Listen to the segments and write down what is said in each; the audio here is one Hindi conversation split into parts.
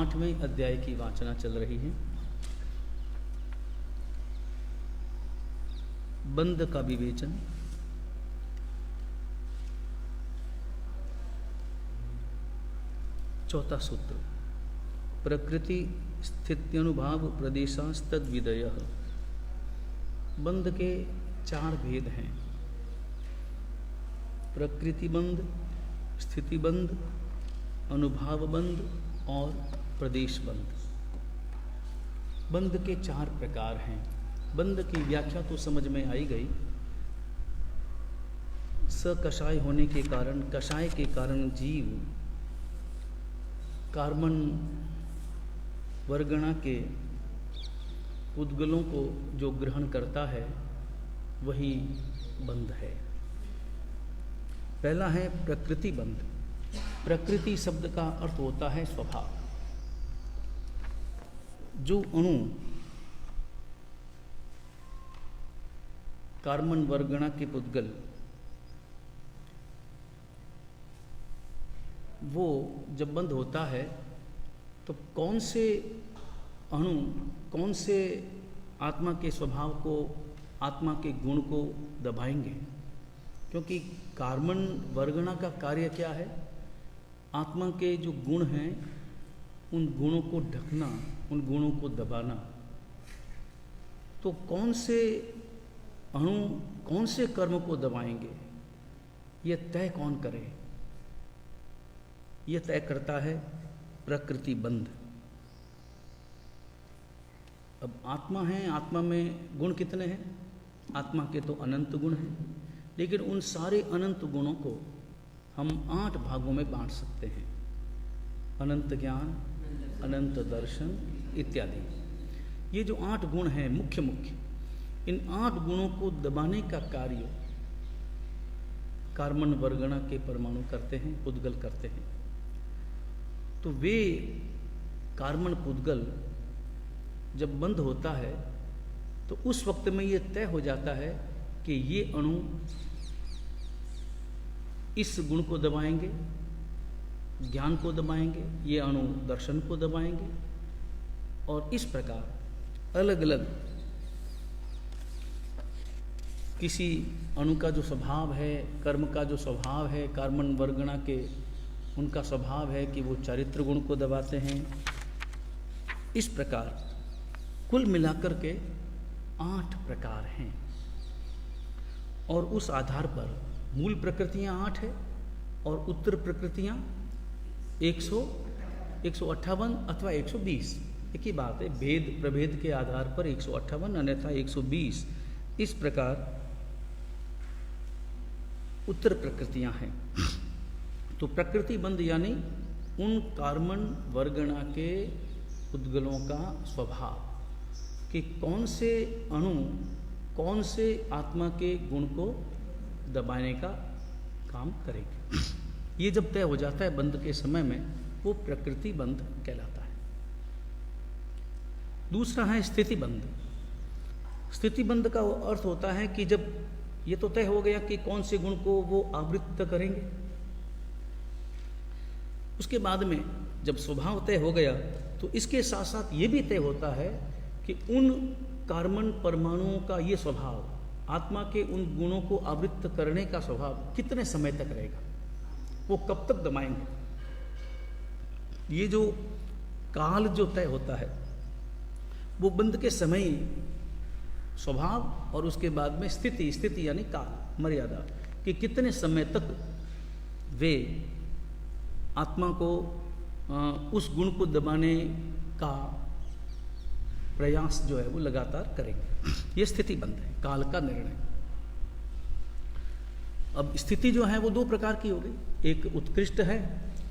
8वें अध्याय की वाचना चल रही है। बंध का विवेचन। चौथा सूत्र, प्रकृति स्थित्यनुभाव प्रदेशास्तद्विदयः। बंध के 4 भेद हैं, प्रकृति बंध, स्थिति बंध, अनुभाव बंध और प्रदेश बंध। बंध के 4 प्रकार हैं। बंध की व्याख्या तो समझ में आई गई। सकषाय होने के कारण, कषाय के कारण जीव कार्बन वर्गणा के उद्गलों को जो ग्रहण करता है वही बंध है। पहला है प्रकृति बंध। प्रकृति शब्द का अर्थ होता है स्वभाव। जो अणु कार्बन वर्गणा के पुद्गल वो जब बंद होता है तो कौन से अणु, कौन से आत्मा के स्वभाव को, आत्मा के गुण को दबाएंगे? क्योंकि कार्बन वर्गणा का कार्य क्या है? आत्मा के जो गुण हैं उन गुणों को ढकना, उन गुणों को दबाना। तो कौन से अणु कौन से कर्म को दबाएंगे, ये तय कौन करे? ये तय करता है प्रकृति बंध। अब आत्मा है, आत्मा में गुण कितने हैं? आत्मा के तो अनंत गुण हैं, लेकिन उन सारे अनंत गुणों को हम 8 भागों में बांट सकते हैं। अनंत ज्ञान, अनंत दर्शन इत्यादि। ये जो 8 गुण हैं मुख्य मुख्य, इन 8 गुणों को दबाने का कार्य कार्बन वर्गणा के परमाणु करते हैं, पुद्गल करते हैं। तो वे कार्बन पुद्गल जब बंद होता है तो उस वक्त में ये तय हो जाता है कि ये अणु इस गुण को दबाएंगे, ज्ञान को दबाएंगे, ये अणु दर्शन को दबाएंगे। और इस प्रकार अलग अलग किसी अणु का जो स्वभाव है, कर्म का जो स्वभाव है, कार्बन वर्गणा के उनका स्वभाव है कि वो चारित्र गुण को दबाते हैं। इस प्रकार कुल मिलाकर के 8 प्रकार हैं। और उस आधार पर मूल प्रकृतियां 8 है और उत्तर प्रकृतियां 158 अथवा 120। एक ही बात है, भेद प्रभेद के आधार पर 158 अन्यथा 120। इस प्रकार उत्तर प्रकृतियां हैं। तो प्रकृति बंध यानी उन कार्बन वर्गणा के उद्गलों का स्वभाव कि कौन से अणु कौन से आत्मा के गुण को दबाने का काम करेंगे। ये जब तय हो जाता है बंध के समय में, वो प्रकृति बंध कहलाता है। दूसरा है स्थिति बंध। स्थिति बंध का वो अर्थ होता है कि जब ये तो तय हो गया कि कौन से गुण को वो आवृत्त करेंगे, उसके बाद में जब स्वभाव तय हो गया तो इसके साथ साथ ये भी तय होता है कि उन कार्बन परमाणुओं का ये स्वभाव, आत्मा के उन गुणों को आवृत्त करने का स्वभाव कितने समय तक रहेगा, वो कब तक दबाएंगे। ये जो काल जो तय होता है वो बंध के समय स्वभाव और उसके बाद में स्थिति, स्थिति यानी काल, मर्यादा, कि कितने समय तक वे आत्मा को उस गुण को दबाने का प्रयास जो है वो लगातार करेंगे। ये स्थिति बंध है, काल का निर्णय। अब स्थिति जो है वो 2 प्रकार की हो गई, एक उत्कृष्ट है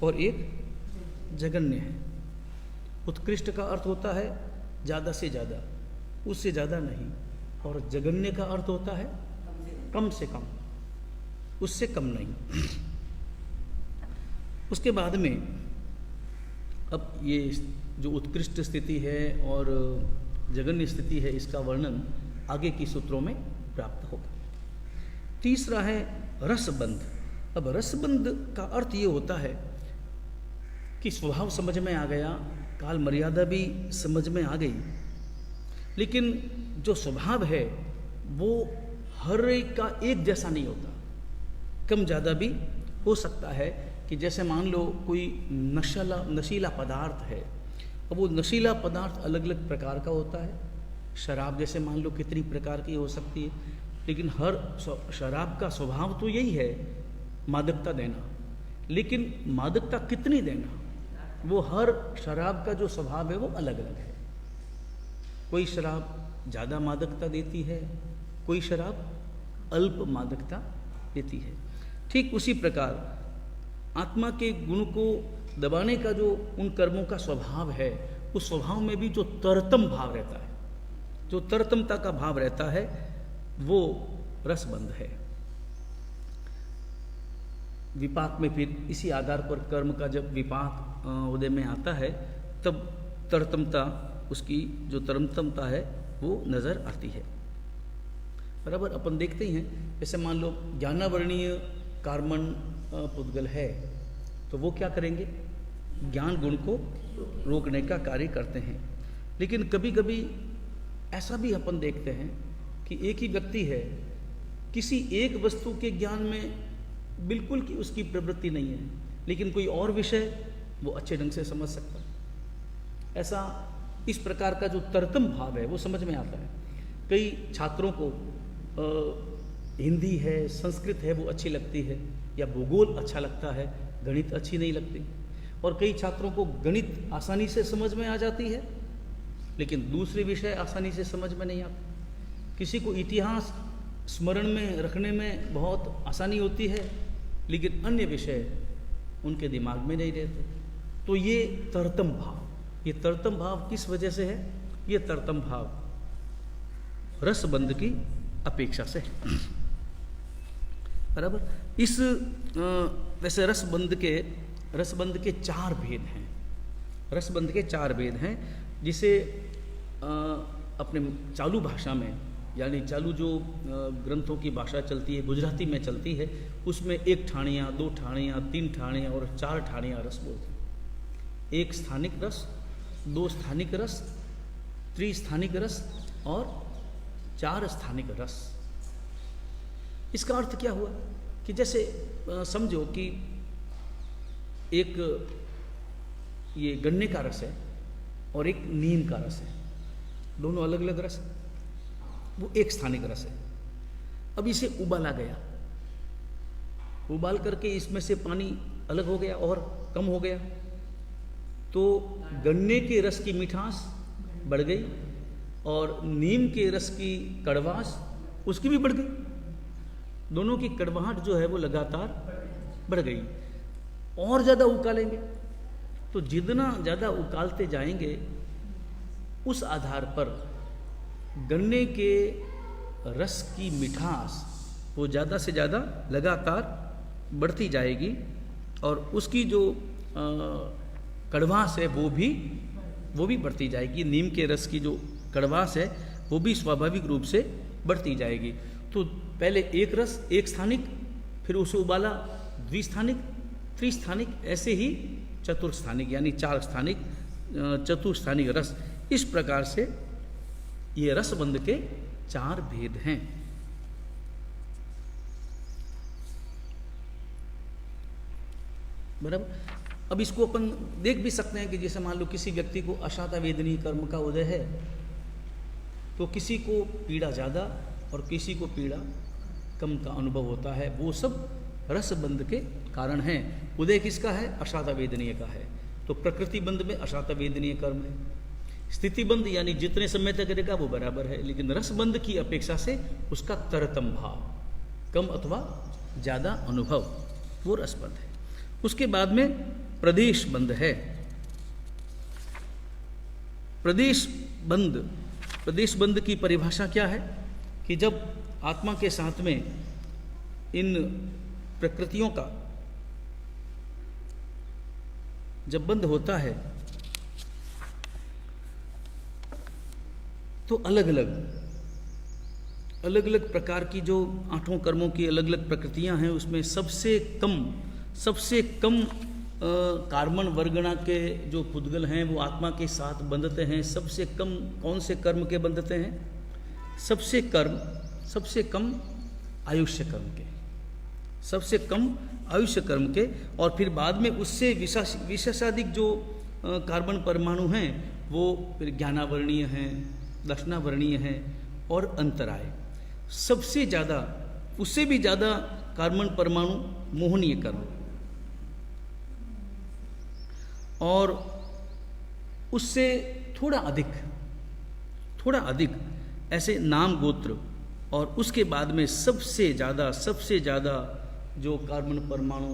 और एक जघन्य है। उत्कृष्ट का अर्थ होता है ज़्यादा से ज़्यादा, उससे ज़्यादा नहीं, और जघन्य का अर्थ होता है कम से कम, उससे कम नहीं। उसके बाद में अब ये जो उत्कृष्ट स्थिति है और जघन्य स्थिति है, इसका वर्णन आगे की सूत्रों में प्राप्त होगा। तीसरा है रसबंध। अब रसबंध का अर्थ ये होता है कि स्वभाव समझ में आ गया, काल मर्यादा भी समझ में आ गई, लेकिन जो स्वभाव है वो हर एक का एक जैसा नहीं होता, कम ज़्यादा भी हो सकता है। कि जैसे मान लो कोई नशीला पदार्थ है, अब वो नशीला पदार्थ अलग अलग प्रकार का होता है। शराब जैसे मान लो कितनी प्रकार की हो सकती है, लेकिन हर शराब का स्वभाव तो यही है, मादकता देना। लेकिन मादकता कितनी देना, वो हर शराब का जो स्वभाव है वो अलग अलग है। कोई शराब ज़्यादा मादकता देती है, कोई शराब अल्प मादकता देती है। ठीक उसी प्रकार आत्मा के गुण को दबाने का जो उन कर्मों का स्वभाव है, उस स्वभाव में भी जो तरतम भाव रहता है, जो तरतमता का भाव रहता है, वो रसबंध है। विपाक में फिर इसी आधार पर कर्म का जब विपाक उदय में आता है, तब तरतमता, उसकी जो तरतमता है वो नज़र आती है। बराबर अपन देखते ही हैं, जैसे मान लो ज्ञानावर्णीय कार्मण पुद्गल है, तो वो क्या करेंगे, ज्ञान गुण को रोकने का कार्य करते हैं। लेकिन कभी कभी ऐसा भी अपन देखते हैं कि एक ही व्यक्ति है, किसी एक वस्तु के ज्ञान में बिल्कुल की उसकी प्रवृत्ति नहीं है, लेकिन कोई और विषय वो अच्छे ढंग से समझ सकता है। ऐसा इस प्रकार का जो तरतम भाव है वो समझ में आता है। कई छात्रों को हिंदी है, संस्कृत है वो अच्छी लगती है, या भूगोल अच्छा लगता है, गणित अच्छी नहीं लगती। और कई छात्रों को गणित आसानी से समझ में आ जाती है, लेकिन दूसरे विषय आसानी से समझ में नहीं आते। किसी को इतिहास स्मरण में रखने में बहुत आसानी होती है, लेकिन अन्य विषय उनके दिमाग में नहीं रहते। तो ये तरतम भाव, ये तरतम भाव किस वजह से है? ये तरतम भाव रसबंध की अपेक्षा से है। बराबर। इस वैसे रसबंध के चार भेद हैं। रसबंध के चार भेद हैं, जिसे अपने चालू भाषा में, यानी चालू जो ग्रंथों की भाषा चलती है, गुजराती में चलती है, उसमें 1 ठाणियाँ, 2 ठाणियाँ, 3 ठाणियाँ और 4 ठाणियाँ रस बोलते हैं। 1 स्थानिक रस, 2 स्थानिक रस, 3 स्थानिक रस और 4 स्थानिक रस। इसका अर्थ क्या हुआ कि जैसे समझो कि एक ये गन्ने का रस है और एक नीम का रस है, दोनों अलग अलग रस है, वो 1 स्थानिक रस है। अब इसे उबाला गया, उबाल करके इसमें से पानी अलग हो गया और कम हो गया, तो गन्ने के रस की मिठास बढ़ गई और नीम के रस की कड़वास उसकी भी बढ़ गई। दोनों की कड़वाहट जो है वो लगातार बढ़ गई। और ज़्यादा उकालेंगे तो जितना ज़्यादा उकालते जाएंगे, उस आधार पर गन्ने के रस की मिठास वो ज़्यादा से ज़्यादा लगातार बढ़ती जाएगी और उसकी जो कड़वास है वो भी बढ़ती जाएगी। नीम के रस की जो कड़वास है वो भी स्वाभाविक रूप से बढ़ती जाएगी। तो पहले 1 रस 1 स्थानिक, फिर उसे उबाला 2 स्थानिक, 3 स्थानिक, ऐसे ही चतुर्स्थानिक यानी 4 स्थानिक, चतुर्स्थानिक रस। इस प्रकार से ये रसबंध के 4 भेद हैं। बराबर। अब इसको अपन देख भी सकते हैं कि जैसे मान लो किसी व्यक्ति को अशाता वेदनीय कर्म का उदय है, तो किसी को पीड़ा ज़्यादा और किसी को पीड़ा कम का अनुभव होता है। वो सब रसबंध के कारण हैं। उदय किसका है? अशाता वेदनीय का है। तो प्रकृति बंध में अशाता वेदनीय कर्म है। स्थिति बंध यानी जितने समय तक रहेगा वो बराबर है, लेकिन रसबंध की अपेक्षा से उसका तरतम भाव, कम अथवा ज़्यादा अनुभव, वो रसबंध है। उसके बाद में प्रदेश बंध है। प्रदेश बंध की परिभाषा क्या है कि जब आत्मा के साथ में इन प्रकृतियों का जब बंध होता है तो अलग अलग प्रकार की जो 8 कर्मों की अलग अलग प्रकृतियां हैं, उसमें सबसे कम कार्बन वर्गणा के जो पुद्गल हैं वो आत्मा के साथ बंधते हैं। सबसे कम कौन से कर्म के बंधते हैं? सबसे कम आयुष्य कर्म के, सबसे कम आयुष्य कर्म के। और फिर बाद में उससे विशेषाधिक जो कार्बन परमाणु हैं वो फिर ज्ञानावर्णीय हैं, दर्शनावर्णीय हैं और अंतराय। सबसे ज़्यादा, उससे भी ज़्यादा कार्बन परमाणु मोहनीय कर्म, और उससे थोड़ा अधिक ऐसे नाम गोत्र। और उसके बाद में सबसे ज़्यादा जो कार्बन परमाणु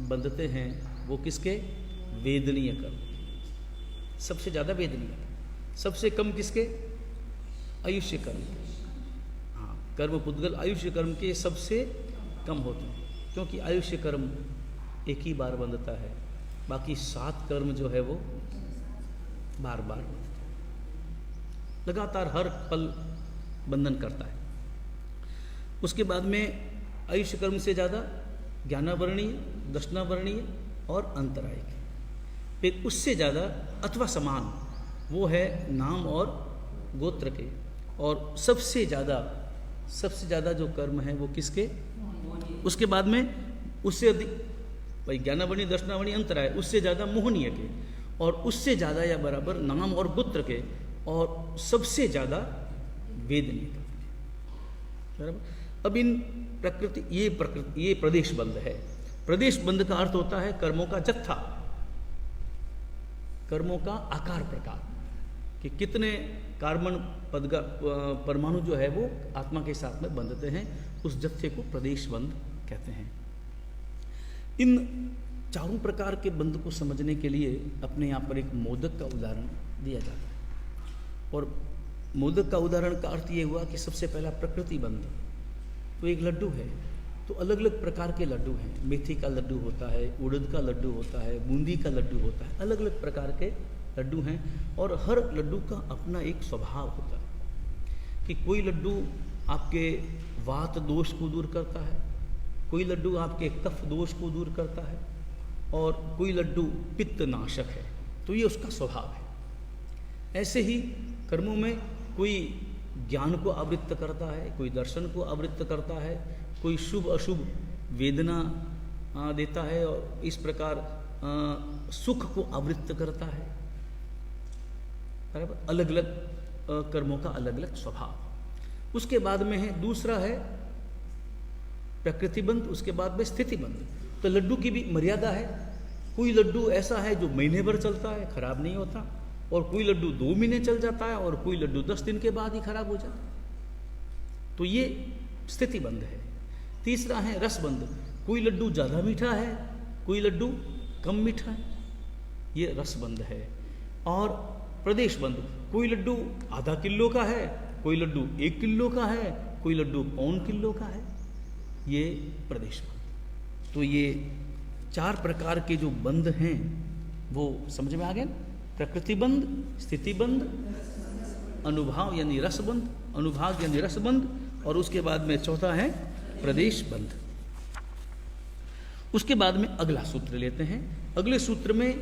बंधते हैं वो किसके? वेदनीय कर्म, सबसे ज़्यादा वेदनीय। सबसे कम किसके? आयुष्य कर्म। हाँ, कर्म पुद्गल आयुष्य कर्म के सबसे कम होते हैं, क्योंकि आयुष्य कर्म एक ही बार बंधता है, बाकी 7 कर्म जो है वो बार बार लगातार हर पल बंधन करता है। उसके बाद में आयुष्य कर्म से ज़्यादा ज्ञानावर्णीय, दर्शनावर्णीय और अंतरायिक। फिर उससे ज़्यादा अथवा समान वो है नाम और गोत्र के। और सबसे ज़्यादा जो कर्म है वो किसके? उसके बाद में उससे अधिक भाई ज्ञानावर्णीय, दर्शनावर्णीय, अंतराय, उससे ज़्यादा मोहनीय के, और उससे ज़्यादा या बराबर नाम और गोत्र के, और सबसे ज़्यादा वेदनीय के। बराबर। अब इन ये प्रदेश बंध है। प्रदेश बंध का अर्थ होता है कर्मों का जत्था, कर्मों का आकार प्रकार, कि कितने कार्बन परमाणु जो है वो आत्मा के साथ में बंधते हैं, उस जत्थे को प्रदेश बंध कहते हैं। इन चारों प्रकार के बंध को समझने के लिए अपने यहाँ पर एक मोदक का उदाहरण दिया जाता है। और मोदक का उदाहरण का अर्थ ये हुआ कि सबसे पहला प्रकृति बंध। तो एक लड्डू है, तो अलग अलग प्रकार के लड्डू हैं। मेथी का लड्डू होता है, उड़द का लड्डू होता है, बूंदी का लड्डू होता है, अलग अलग प्रकार के लड्डू हैं। और हर लड्डू का अपना एक स्वभाव होता है कि कोई लड्डू आपके वात दोष को दूर करता है, कोई लड्डू आपके कफ दोष को दूर करता है, और कोई लड्डू पित्त नाशक है। तो ये उसका स्वभाव है। ऐसे ही कर्मों में कोई ज्ञान को आवृत्त करता है, कोई दर्शन को आवृत्त करता है, कोई शुभ अशुभ वेदना देता है, और इस प्रकार सुख को आवृत्त करता है। बराबर। अलग अलग कर्मों का अलग अलग स्वभाव। उसके बाद में है दूसरा है प्रकृति बंध, उसके बाद में स्थिति बंध। तो लड्डू की भी मर्यादा है। कोई लड्डू ऐसा है जो महीने भर चलता है, खराब नहीं होता, और कोई लड्डू 2 महीने चल जाता है, और कोई लड्डू 10 दिन के बाद ही खराब हो जाता है। तो ये स्थिति बंध है। तीसरा है रस बंध। कोई लड्डू ज़्यादा मीठा है, कोई लड्डू कम मीठा है, ये रस बंध है। और प्रदेश बंध। कोई लड्डू आधा किलो का है, कोई लड्डू 1 किलो का है, कोई लड्डू 1.25 किलो का है, ये प्रदेश बंध। तो ये 4 प्रकार के जो बंध हैं वो समझ में आ गए। प्रकृति बंध, स्थिति बंध, अनुभाव यानी रस बंध, अनुभाग यानी रस बंध, और उसके बाद में चौथा है प्रदेश बंध। उसके बाद में अगला सूत्र लेते हैं। अगले सूत्र में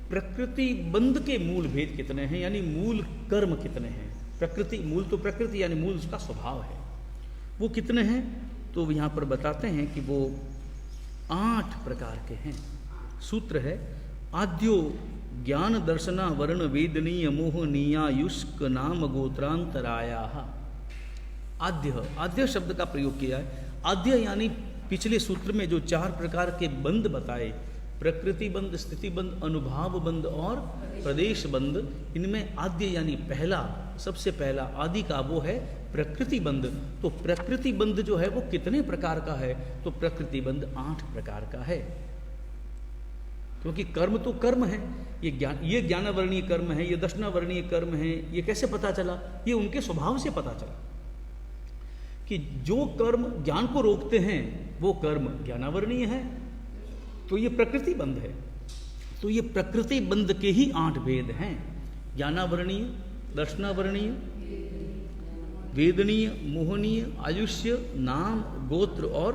प्रकृति बंध के मूल भेद कितने हैं, यानी मूल कर्म कितने हैं। प्रकृति, मूल तो प्रकृति यानी मूल उसका स्वभाव है, वो कितने हैं। तो यहाँ पर बताते हैं कि वो 8 प्रकार के हैं। सूत्र है आद्यो ज्ञान दर्शना वर्ण वेदनीय मोहनीयायुष्क नाम गोत्रांतराया। आद्य शब्द का प्रयोग किया है। आद्य यानी पिछले सूत्र में जो 4 प्रकार के बंध बताए, प्रकृति बंध, स्थिति बंध, अनुभाव बंध और प्रदेश बंध, इनमें आद्य यानी पहला, सबसे पहला आदि का वो है प्रकृति बंध। तो प्रकृति बंध जो है वो कितने प्रकार का है, तो प्रकृति बंध 8 प्रकार का है। क्योंकि कर्म तो कर्म है, ये ज्ञानावर्णीय कर्म है, ये दर्शनावर्णीय कर्म है। ये कैसे पता चला? ये उनके स्वभाव से पता चला कि जो कर्म ज्ञान को रोकते हैं वो कर्म ज्ञानावर्णीय है, तो ये प्रकृति बंध है। तो ये प्रकृति बंध के ही 8 भेद हैं। ज्ञानावर्णीय, दर्शनावर्णीय, वेदनीय, मोहनीय, आयुष्य, नाम, गोत्र और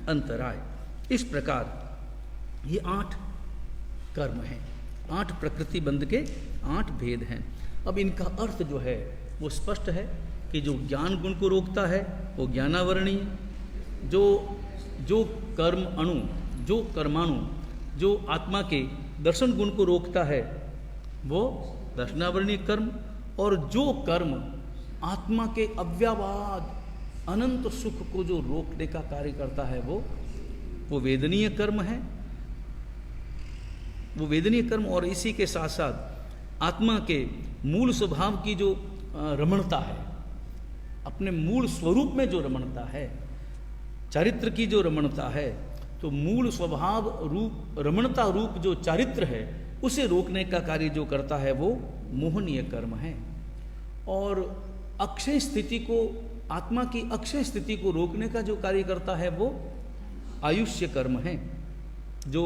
अंतराय। इस प्रकार ये 8 कर्म हैं। 8 प्रकृति बंध के 8 भेद हैं। अब इनका अर्थ जो है वो स्पष्ट है कि जो ज्ञान गुण को रोकता है वो ज्ञानावरणीय, जो कर्म अणु, जो कर्माणु जो आत्मा के दर्शन गुण को रोकता है वो दर्शनावरणीय कर्म, और जो कर्म आत्मा के अव्यवहार अनंत सुख को जो रोकने का कार्य करता है वो वेदनीय कर्म है, वो वेदनीय कर्म। और इसी के साथ साथ आत्मा के मूल स्वभाव की जो रमणता है, अपने मूल स्वरूप में जो रमणता है, चारित्र की जो रमणता है, तो मूल स्वभाव रूप रमणता रूप जो चारित्र है उसे रोकने का कार्य जो करता है वो मोहनीय कर्म है। और अक्षय स्थिति को, आत्मा की अक्षय स्थिति को रोकने का जो कार्य करता है वो आयुष्य कर्म है, जो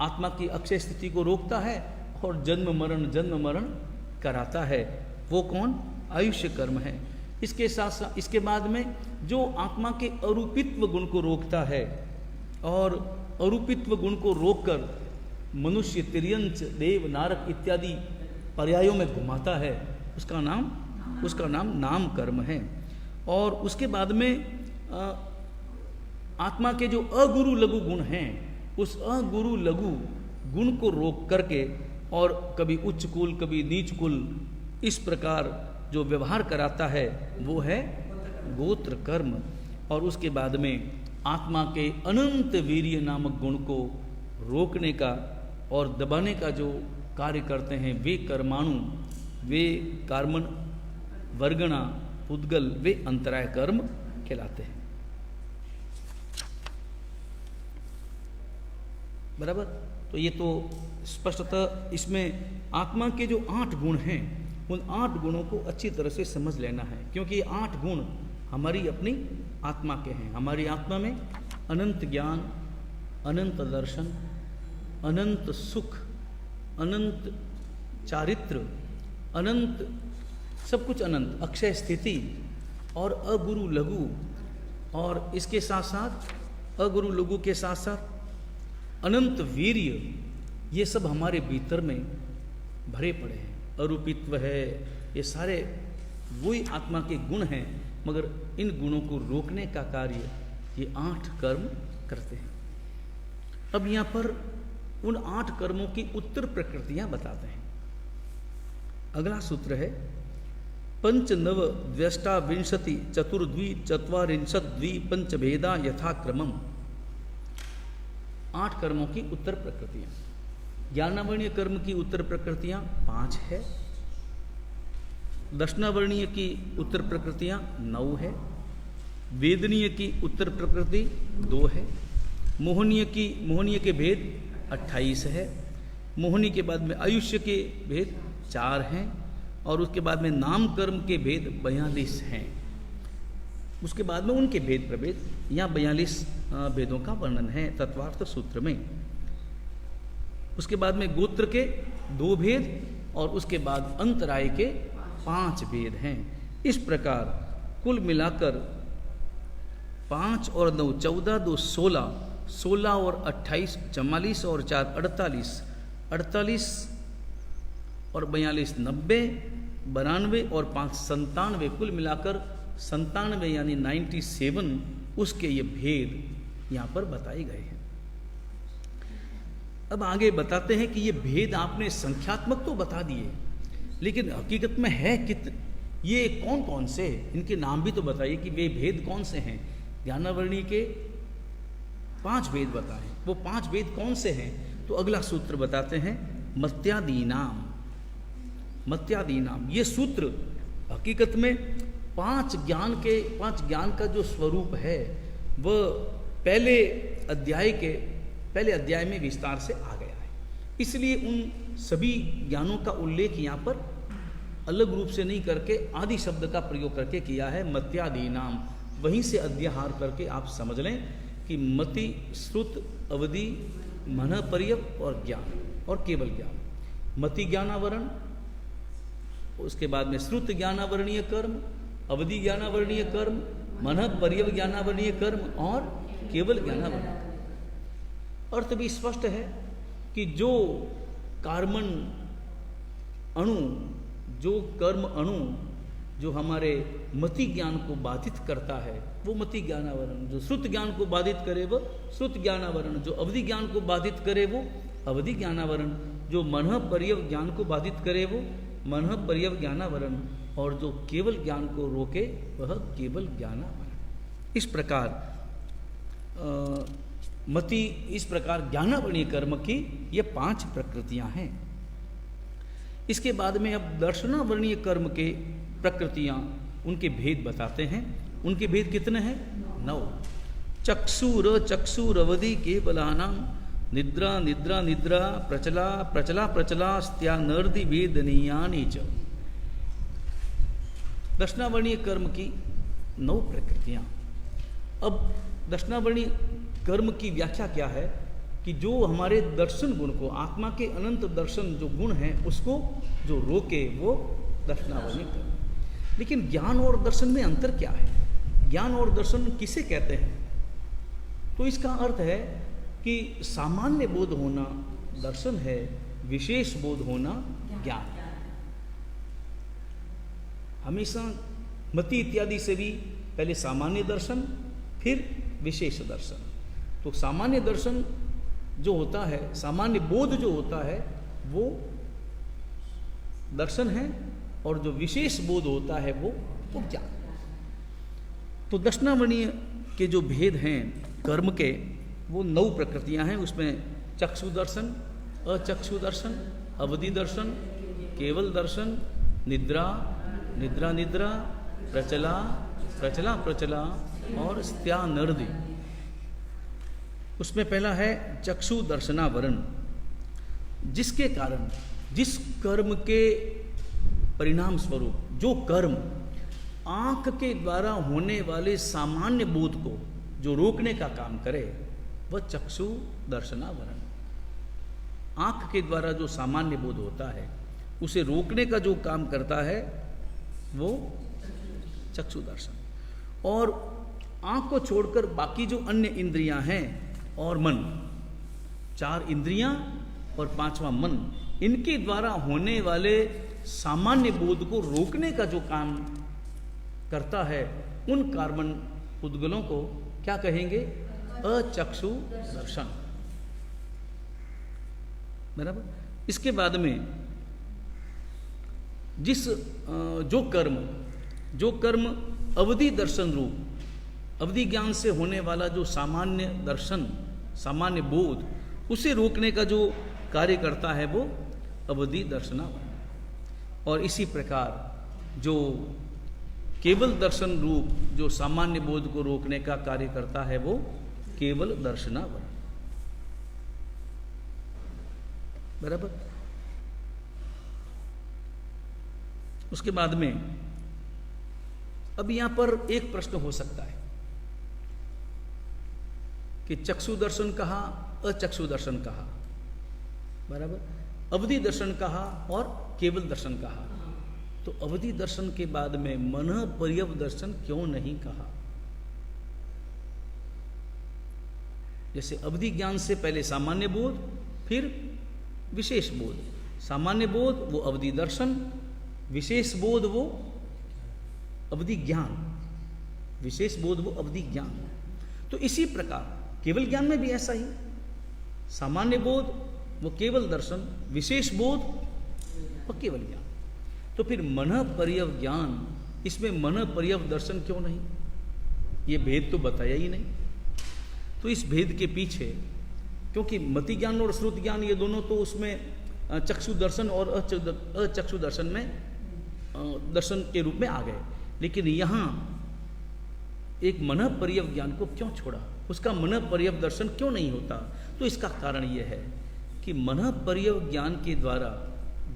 आत्मा की अक्षय स्थिति को रोकता है और जन्म मरण कराता है, वो कौन? आयुष्य कर्म है। इसके साथ साथ इसके बाद में जो आत्मा के अरूपित्व गुण को रोकता है और अरूपित्व गुण को रोककर मनुष्य, तिर्यंच, देव, नारक इत्यादि पर्यायों में घुमाता है, उसका नाम नाम कर्म है। और उसके बाद में आत्मा के जो अगुरु लघु गुण हैं, उस अगुरु लघु गुण को रोक करके और कभी उच्च कुल कभी नीच कुल इस प्रकार जो व्यवहार कराता है वो है गोत्र कर्म। और उसके बाद में आत्मा के अनंत वीर्य नामक गुण को रोकने का और दबाने का जो कार्य करते हैं वे कर्माणु, वे कार्मण, वर्गणा, उद्गल, वे अंतराय कर्म कहलाते हैं। बराबर? तो ये तो स्पष्टतः इसमें आत्मा के जो 8 गुण हैं उन 8 गुणों को अच्छी तरह से समझ लेना है, क्योंकि ये 8 गुण हमारी अपनी आत्मा के हैं। हमारी आत्मा में अनंत ज्ञान, अनंत दर्शन, अनंत सुख, अनंत चारित्र, अनंत सब कुछ अनंत, अक्षय स्थिति और अगुरु लघु, और इसके साथ साथ अगुरु लघु के साथ साथ अनंत वीर्य, ये सब हमारे भीतर में भरे पड़े हैं। अरूपित्व है, ये सारे वही आत्मा के गुण हैं, मगर इन गुणों को रोकने का कार्य ये 8 कर्म करते हैं। अब यहाँ पर उन 8 कर्मों की उत्तर प्रकृतियां बताते हैं। अगला सूत्र है पंच नव द्व्यष्टा विंशति चतुर्द्वि चत्वारिंशत् द्वि पंच भेदा यथाक्रमम। 8 कर्मों की उत्तर प्रकृतियां। ज्ञानावर्णीय कर्म की उत्तर प्रकृतियां 5 है, दर्शनावर्णीय की उत्तर प्रकृतियां 9 है, वेदनीय की उत्तर प्रकृति 2 है, मोहनीय के भेद 28 है, मोहनी के बाद में आयुष्य के भेद 4 हैं, और उसके बाद में नाम कर्म के भेद 42 हैं। उसके बाद में उनके भेद प्रभेद, यहाँ 42 भेदों का वर्णन है तत्वार्थ सूत्र में। उसके बाद में गोत्र के 2 भेद और उसके बाद अंतराय के 5 भेद हैं। इस प्रकार कुल मिलाकर 5 और 9 14, 2 16, 16 और 28 44 और 4 48, 48 और 42 90, 92 और 5 97, कुल मिलाकर 97 यानी 97 उसके ये भेद यहाँ पर बताए गए हैं। अब आगे बताते हैं कि ये भेद आपने संख्यात्मक तो बता दिए, लेकिन हकीकत में है ये कौन कौन से, इनके नाम भी तो बताइए कि वे भेद कौन से हैं। ज्ञानावर्णी के 5 भेद बताएं, वो 5 भेद कौन से हैं? तो अगला सूत्र बताते हैं मत्यादीनाम। मत्यादीनाम ये सूत्र हकीकत में 5 ज्ञान का जो स्वरूप है वह पहले अध्याय में विस्तार से आ गया है। इसलिए उन सभी ज्ञानों का उल्लेख यहाँ पर अलग रूप से नहीं करके आदि शब्द का प्रयोग करके किया है। मत्यादीनाम, वहीं से अध्याहार करके आप समझ लें कि मति, श्रुत, अवधि, मन, पर्यव और ज्ञान और केवल ज्ञान। मति ज्ञानावरण, उसके बाद में श्रुत ज्ञानावरणीय कर्म, अवधि ज्ञानावरणीय कर्म, मन पर्यव ज्ञानावरणीय कर्म और केवल ज्ञानावरणीय। अर्थ भी स्पष्ट है कि जो कार्बन अणु, जो कर्म अणु जो हमारे मति ज्ञान को बाधित करता है वो मति ज्ञानावरण, जो श्रुत ज्ञान को बाधित करे वो श्रुत ज्ञानावरण, जो अवधि ज्ञान को बाधित करे वो अवधि ज्ञानावरण, जो मनः पर्यव ज्ञान को बाधित करे वो मनः पर्यव ज्ञानावरण, और जो केवल ज्ञान को रोके वह केवल ज्ञानावरण। इस प्रकार मति, इस प्रकार ज्ञानावरणीय कर्म की ये 5 प्रकृतियां हैं। इसके बाद में अब दर्शनावरणीय कर्म के प्रकृतियां, उनके भेद बताते हैं। उनके भेद कितने हैं? 9। चक्षुरवधि केवलानां निद्रा निद्रा निद्रा प्रचला प्रचला प्रचला स्त्यानर्दि वेदनीयानि च। दर्शनावरणीय कर्म की 9 प्रकृतियां। अब दर्शनावरणीय कर्म की व्याख्या क्या है कि जो हमारे दर्शन गुण को, आत्मा के अनंत दर्शन जो गुण हैं उसको जो रोके वो दर्शनावरणीय कर्म। लेकिन ज्ञान और दर्शन में अंतर क्या है? ज्ञान और दर्शन किसे कहते हैं? तो इसका अर्थ है कि सामान्य बोध होना दर्शन है, विशेष बोध होना ज्ञान। हमेशा मति इत्यादि से भी पहले सामान्य दर्शन फिर विशेष दर्शन। तो सामान्य दर्शन जो होता है, सामान्य बोध जो होता है वो दर्शन है, और जो विशेष बोध होता है वो ज्ञान। तो दर्शनावरणीय के जो भेद हैं कर्म के वो 9 प्रकृतियां हैं। उसमें चक्षु दर्शन, अचक्षु दर्शन, अवधि दर्शन, केवल दर्शन, निद्रा निद्रा निद्रा, प्रचला प्रचला प्रचला और स्त्यानर्दि। उसमें पहला है चक्षु दर्शनावरण, जिसके कारण, जिस कर्म के परिणाम स्वरूप, जो कर्म आंख के द्वारा होने वाले सामान्य बोध को जो रोकने का काम करे वह चक्षु दर्शनावरण। आंख के द्वारा जो सामान्य बोध होता है उसे रोकने का जो काम करता है वो चक्षु दर्शन। और आंख को छोड़कर बाकी जो अन्य इंद्रियां हैं और मन, 4 इंद्रियां और 5वां मन, इनके द्वारा होने वाले सामान्य बोध को रोकने का जो काम करता है उन कार्बन उद्गलों को क्या कहेंगे? अचक्षु दर्शन। बराबर। इसके बाद में जो कर्म अवधि दर्शन रूप, अवधि ज्ञान से होने वाला जो सामान्य दर्शन, सामान्य बोध, उसे रोकने का जो कार्य करता है वो अवधि दर्शनावरण। और इसी प्रकार जो केवल दर्शन रूप जो सामान्य बोध को रोकने का कार्य करता है वो केवल दर्शनावरण। बराबर। उसके बाद में अब यहां पर एक प्रश्न हो सकता है कि चक्षु दर्शन कहा, अचक्षु दर्शन कहा, बराबर, अवधि दर्शन कहा और केवल दर्शन कहा, तो अवधि दर्शन के बाद में मनः पर्यव दर्शन क्यों नहीं कहा? जैसे अवधि ज्ञान से पहले सामान्य बोध, फिर विशेष बोध। सामान्य बोध वो अवधि दर्शन, विशेष बोध वो अवधि ज्ञान, विशेष बोध वो अवधि ज्ञान। तो इसी प्रकार केवल ज्ञान में भी ऐसा ही, सामान्य बोध वो केवल दर्शन, विशेष बोध वो केवल ज्ञान। तो फिर मनः पर्यव ज्ञान, इसमें मनः पर्यव दर्शन क्यों नहीं? ये भेद तो बताया ही नहीं। तो इस भेद के पीछे, क्योंकि मति ज्ञान और श्रुत ज्ञान ये दोनों तो उसमें चक्षु दर्शन और अचक्षु दर्शन में दर्शन के रूप में आ गए, लेकिन यहाँ एक मनः पर्यव ज्ञान को क्यों छोड़ा? उसका मनः पर्यव दर्शन क्यों नहीं होता? तो इसका कारण ये है कि मनः पर्यव ज्ञान के द्वारा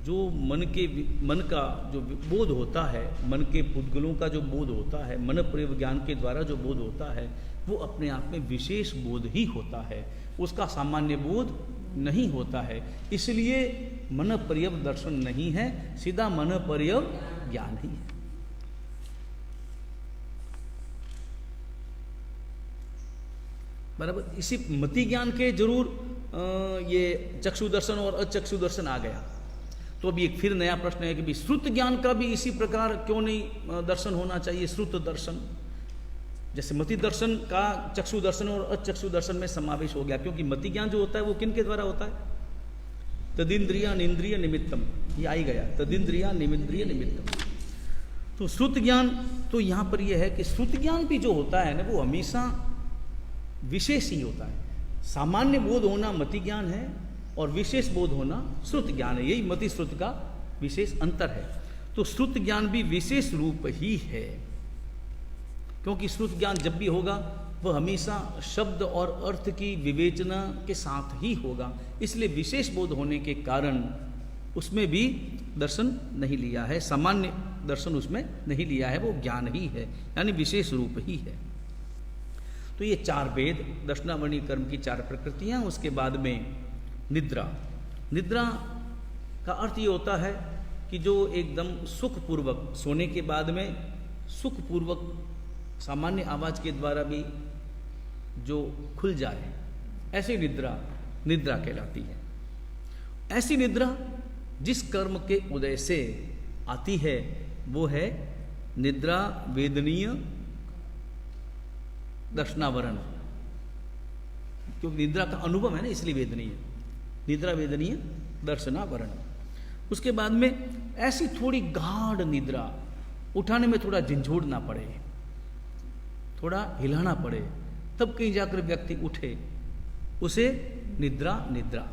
जो मन का जो बोध होता है, मन के पुद्गलों का जो बोध होता है, मन पर्यव ज्ञान के द्वारा जो बोध होता है वो अपने आप में विशेष बोध ही होता है, उसका सामान्य बोध नहीं होता है। इसलिए मन पर्यव दर्शन नहीं है, सीधा मन पर्यव ज्ञान ही है। बराबर। इसी मति ज्ञान के जरूर ये चक्षु दर्शन और अचक्षु दर्शन आ गया, तो अभी एक फिर नया प्रश्न है कि भी श्रुत ज्ञान का भी इसी प्रकार क्यों नहीं दर्शन होना चाहिए, श्रुत दर्शन। जैसे मति दर्शन का चक्षु दर्शन और अचक्षु दर्शन में समावेश हो गया, क्योंकि मति ज्ञान जो होता है वो किन के द्वारा होता है? तदिंद्रिया निंद्रिय निमित्तम, ये आ ही गया, तदिंद्रिया निमिंद्रिय निमित्तम। तो श्रुत ज्ञान, तो यहाँ पर यह है कि श्रुत ज्ञान भी जो होता है ना, वो हमेशा विशेष ही होता है। सामान्य बोध होना मति ज्ञान है और विशेष बोध होना श्रुत ज्ञान है, यही मति श्रुत का विशेष अंतर है। तो श्रुत ज्ञान भी विशेष रूप ही है, क्योंकि श्रुत ज्ञान जब भी होगा वह हमेशा शब्द और अर्थ की विवेचना के साथ ही होगा, इसलिए विशेष बोध होने के कारण उसमें भी दर्शन नहीं लिया है, सामान्य दर्शन उसमें नहीं लिया है, वो ज्ञान ही है, यानी विशेष रूप ही है। तो ये चार भेद, दर्शनावरणीय कर्म की चार प्रकृतियां। उसके बाद में निद्रा। निद्रा का अर्थ ये होता है कि जो एकदम सुखपूर्वक, सोने के बाद में सुखपूर्वक सामान्य आवाज के द्वारा भी जो खुल जाए, ऐसी निद्रा निद्रा कहलाती है। ऐसी निद्रा जिस कर्म के उदय से आती है वो है निद्रा वेदनीय दर्शनावरण, क्योंकि निद्रा का अनुभव है ना, इसलिए वेदनीय, निद्रा वेदनीय दर्शनावरण। उसके बाद में ऐसी थोड़ी गाढ़ निद्रा, उठाने में थोड़ा झंझोड़ना पड़े, थोड़ा हिलाना पड़े, तब कहीं जाकर व्यक्ति उठे, उसे निद्रा निद्रा।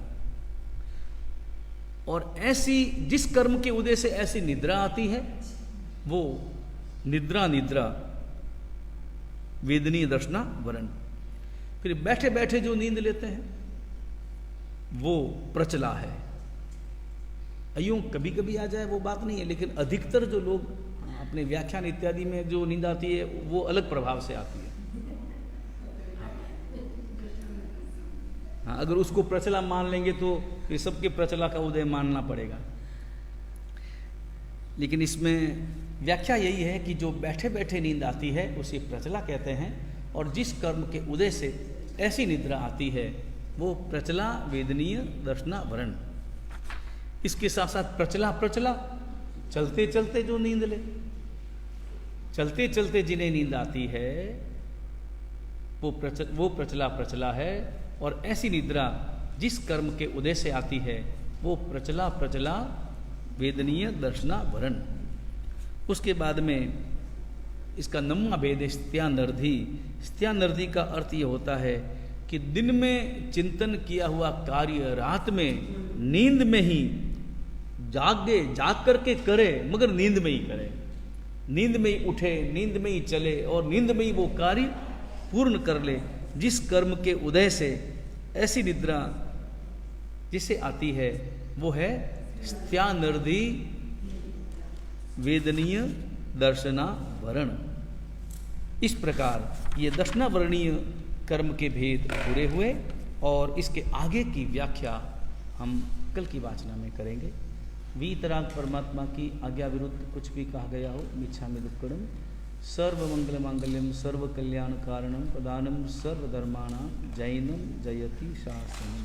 और ऐसी जिस कर्म के उदय से ऐसी निद्रा आती है वो निद्रा निद्रा वेदनीय दर्शनावरण। फिर बैठे बैठे जो नींद लेते हैं वो प्रचला है। यूं कभी कभी आ जाए वो बात नहीं है, लेकिन अधिकतर जो लोग अपने व्याख्यान इत्यादि में जो नींद आती है वो अलग प्रभाव से आती है। हाँ, अगर उसको प्रचला मान लेंगे तो ये सबके प्रचला का उदय मानना पड़ेगा। लेकिन इसमें व्याख्या यही है कि जो बैठे बैठे नींद आती है उसे प्रचला कहते हैं, और जिस कर्म के उदय से ऐसी निद्रा आती है वो प्रचला वेदनीय दर्शनावरण। इसके साथ साथ प्रचला प्रचला चलते चलते जो नींद ले, चलते चलते जिन्हें नींद आती है वो प्रचला प्रचला है। और ऐसी निद्रा जिस कर्म के उदय से आती है वो प्रचला प्रचला वेदनीय दर्शनावरण। उसके बाद में इसका नौवां भेद है स्त्यानर्धी। स्त्यानर्धी का अर्थ ये होता है कि दिन में चिंतन किया हुआ कार्य रात में नींद में ही जाग करके करे, मगर नींद में ही करे, नींद में ही उठे, नींद में ही चले और नींद में ही वो कार्य पूर्ण कर ले। जिस कर्म के उदय से ऐसी निद्रा जिसे आती है वो है स्त्यानर्धी वेदनीय दर्शनावरण। इस प्रकार ये दर्शनावरणीय कर्म के भेद पूरे हुए, और इसके आगे की व्याख्या हम कल की वाचना में करेंगे। वीतराग परमात्मा की आज्ञा विरुद्ध कुछ भी कहा गया हो, मिच्छामि दुक्कडम। सर्वमंगल मांगल्यम सर्व कल्याण कारणम प्रदानम सर्वधर्माणां जैनम जयति शासनम।